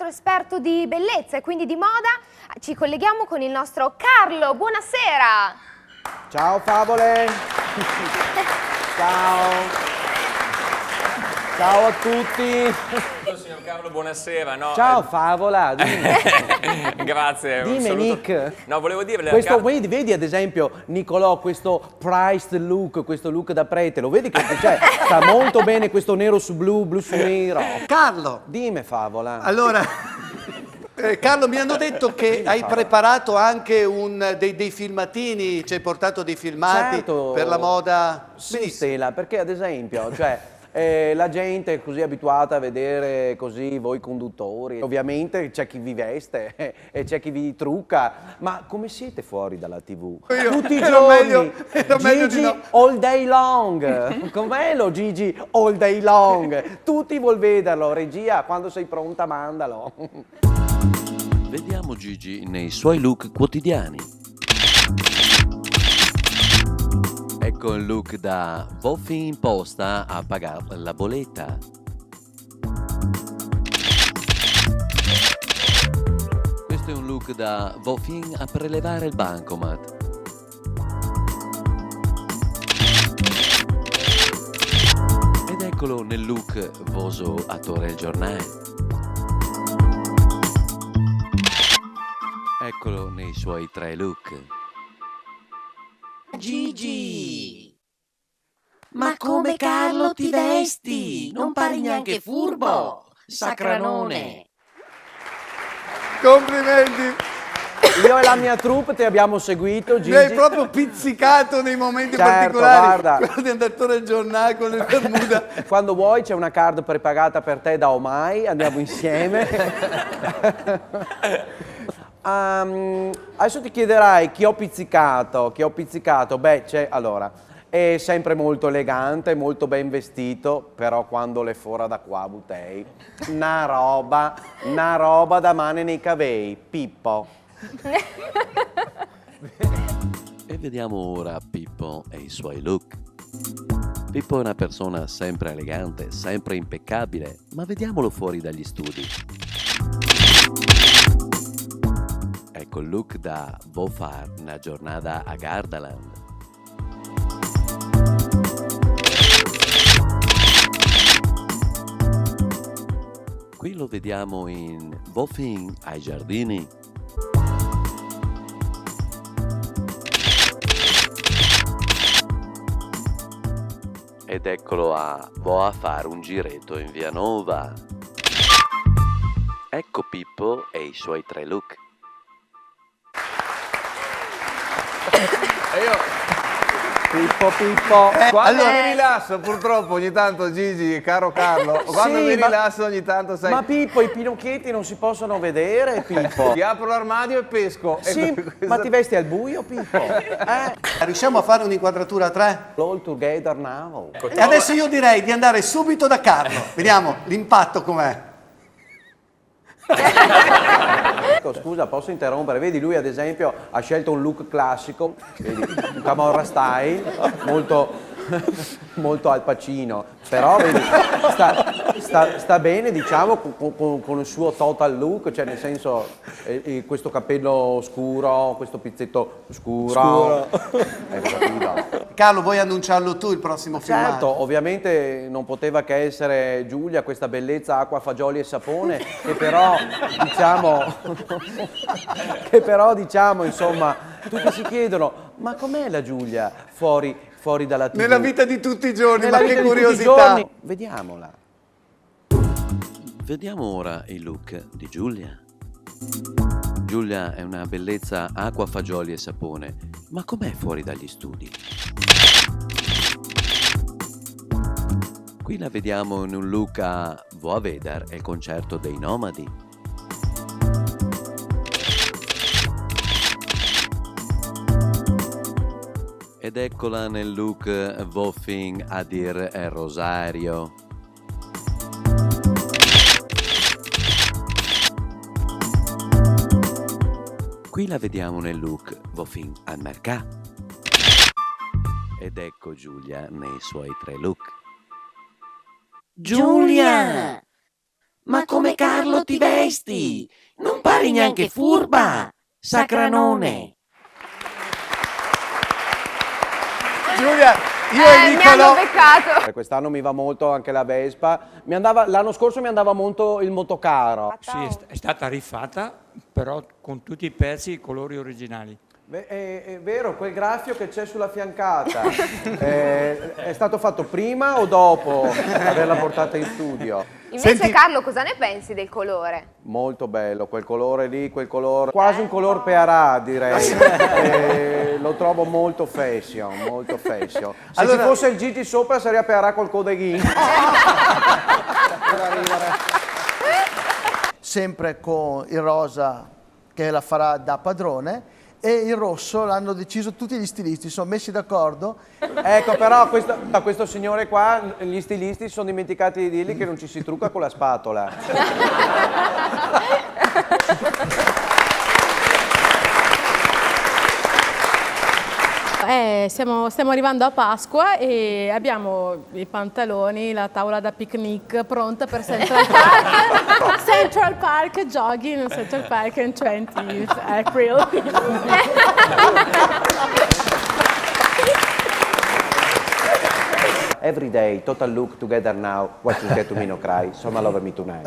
altro esperto di bellezza e quindi di moda. Ci colleghiamo con il nostro Carlo. Buonasera! Ciao favole! Ciao! Ciao a tutti! Signor Carlo, buonasera. No, Ciao favola! Dimmi. Grazie. un Dimmi saluto. Nick! No, volevo dirle... Questo, vedi ad esempio Nicolò, questo priced look, questo look da prete, lo vedi che cioè, sta molto bene questo nero su blu, blu su nero. Carlo, Dimmi favola. allora, Carlo, mi hanno detto che hai preparato anche dei filmatini, ci hai portato dei filmati Certo. per la moda. Sì, Benissimo. Stella, perché ad esempio, cioè, la gente è così abituata a vedere così voi conduttori, ovviamente c'è chi vi veste e c'è chi vi trucca, ma come siete fuori dalla TV? Io- Tutti i era giorni, meglio di Gigi no. all day long, com'è lo Gigi all day long? Tutti vuol vederlo, regia, quando sei pronta mandalo. Vediamo Gigi nei suoi look quotidiani. Ecco il look da Voffi in posta a pagare la bolletta. Questo è un look da Voffi a prelevare il bancomat. Ed eccolo nel look Voso a Torre il Giornale. Eccolo nei suoi 3 look. Gigi! Ma come Carlo ti vesti? Non pari neanche furbo, sacranone! Complimenti, Io e la mia troupe ti abbiamo seguito, Gigi. mi hai proprio pizzicato nei momenti Certo, particolari. guarda. Quello di andatore al giornale con le bermuda. Quando vuoi c'è una card prepagata per te da Omai, andiamo insieme. Adesso ti chiederai chi ho pizzicato, beh c'è, allora, è sempre molto elegante, molto ben vestito, però quando le fora da qua, Butei, una roba da mane nei cavei, Pippo. E vediamo ora Pippo e i suoi look. Pippo è una persona sempre elegante, sempre impeccabile, ma vediamolo fuori dagli studi. Ecco il look da Vofar, una giornata a Gardaland. Qui lo vediamo in Voffing ai giardini. Ed eccolo a fare un giretto in Via Nova. Ecco Pippo e i suoi 3 look. Pippo. Quando allora- mi rilasso, purtroppo ogni tanto Gigi, caro Carlo, quando Sì, mi ma- rilasso ogni tanto sai, Ma Pippo, i pinocchietti non si possono vedere, Pippo. ti apro l'armadio e pesco. Sì, E questo- ma ti vesti al buio, Pippo? Riusciamo a fare un'inquadratura a 3? All together now. E adesso io direi di andare subito da Carlo. Vediamo l'impatto com'è. Ecco, scusa, posso interrompere? Vedi, lui ad esempio ha scelto un look classico, vedi, un Camorra style, molto Al Pacino, però vedi, sta bene, diciamo, con il suo total look, cioè nel senso, questo cappello scuro, questo pizzetto scuro. Capito? Carlo, vuoi annunciarlo tu il prossimo filmato? Certo, ovviamente non poteva che essere Giulia, questa bellezza acqua, fagioli e sapone, che però diciamo, insomma, tutti si chiedono, ma com'è la Giulia fuori dalla TV? Nella vita di tutti i giorni, Nella ma vita che di tutti i curiosità. giorni. Vediamola. Vediamo ora il look di Giulia. Giulia è una bellezza acqua, fagioli e sapone, ma com'è fuori dagli studi? Qui la vediamo in un look a Vo a Vedar e il concerto dei Nomadi. Ed eccola nel look Voffing a dir e Rosario. Qui la vediamo nel look Voffing al mercato. Ed ecco Giulia nei suoi 3 look. Giulia! Ma come Carlo ti vesti? Non pari neanche furba, sacranone. Giulia, io e Mi hanno Nicolò... beccato. Quest'anno mi va molto anche la Vespa. L'anno scorso mi andava molto il motocaro. Sì, è stata rifatta, però con tutti i pezzi e i colori originali. Beh, è vero, quel graffio che c'è sulla fiancata è stato fatto prima o dopo averla portata in studio? Invece Senti- Carlo, cosa ne pensi del colore? Molto bello, quel colore lì, quel colore, quasi un color pearà direi. Lo trovo molto fashion, molto fashion. Se Allora- ci fosse il Gigi sopra sarebbe pearà col codeghin. Sempre con il rosa che la farà da padrone e il rosso l'hanno deciso tutti gli stilisti, sono messi d'accordo. Ecco, però a questo signore qua, gli stilisti si sono dimenticati di dirgli che non ci si trucca con la spatola. Stiamo arrivando a Pasqua e abbiamo i pantaloni, la tavola da picnic pronta per Central Park. Central Park, jogging in Central Park on 20th April. Every day, total look together now, watching Get to Me No Cry, Soma Love Me Tonight.